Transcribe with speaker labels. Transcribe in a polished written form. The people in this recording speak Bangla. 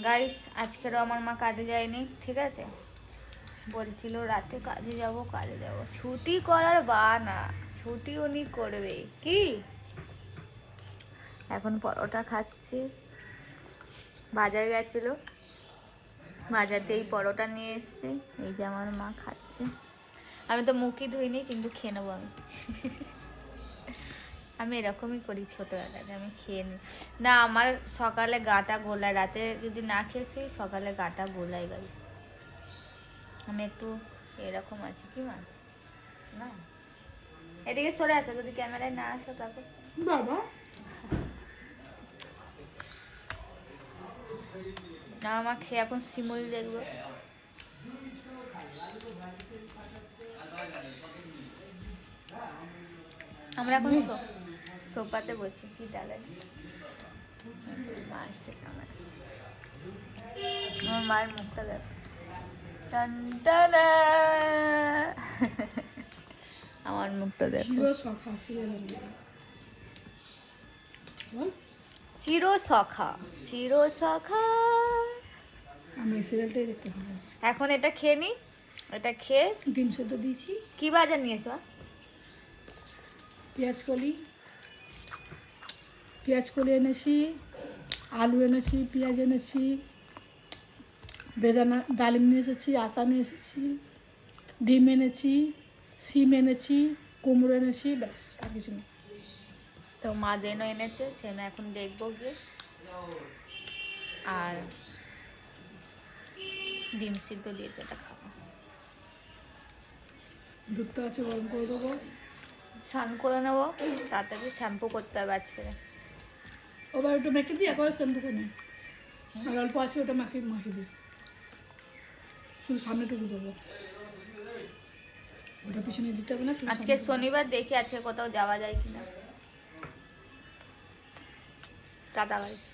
Speaker 1: গাইস আজকেরও আমার মা কাজে যায়নি, ঠিক আছে? বলছিল রাতে কাজে যাব ছুটি করার বাহানা, ছুটি উনি করবে কি। এখন পরোটা খাচ্ছে, বাজার গেছিল, বাজার দিয়ে পরোটা নিয়ে এসছে, এই যে আমার মা খাচ্ছে। আমি তো মুখই ধুইনি, কিন্তু খেয়ে নেবো আমি। আমি এরকমই করি ছোটবেলাতে, আমি খেয়ে নিই না। আমার সকালে গাটা গোলায়, রাতে যদি না খেয়েছি সকালে গাটা গোলায় গাই। আমি একটু এরকম আছি কি মা, না এদিকে সরে আসো, যদি ক্যামেরায় না আসো তারপর
Speaker 2: বাবা
Speaker 1: না। আমার খেয়ে এখন শিমুল দেখবো। আমরা এখন সোফাতে বসি, কি ডালে মা আসছে ক্যামেরা। আমার মায়ের মুখটা দেখ, টান টানা। আমার মুখটা দেখো। চির সখা, চির সখা।
Speaker 2: আমি সিরিয়ালটাই দেখতে ভালোবাসি।
Speaker 1: এখন এটা খেয়ে নি, এটা খেয়ে
Speaker 2: ডিম সেদ্ধ দিয়েছি,
Speaker 1: কি বাজার নিয়ে এসো?
Speaker 2: পেঁয়াজ কলি এনেছি, আলু এনেছি, পেঁয়াজ এনেছি, বেদানা ডালিম নিয়ে এসেছি, আতা নিয়ে এসেছি, ডিম এনেছি, সিম এনেছি, কুমড়ো এনেছি, ব্যাস আর কিছু নেই।
Speaker 1: তো মা যেন এনেছে সেন এখন দেখবো গিয়ে। আর ডিম সিদ্ধ দিয়েছে, এটা খাবো।
Speaker 2: দুধটা আছে, গরম করে দেবো।
Speaker 1: স্নান করে নেবো, তাড়াতাড়ি শ্যাম্পু করতে হবে আজকে।
Speaker 2: ওবার একটু মেখে দিই, একবার শ্যাম্পু করে নিই। আর অল্প আছে, ওটা মাখিয়ে দিই, শুধু সামনেটুকু দেবো, ওটা পিছনে দিতে হবে না।
Speaker 1: আজকে শনিবার, দেখি আজকে কোথাও যাওয়া যায় কিনা। Tata guys.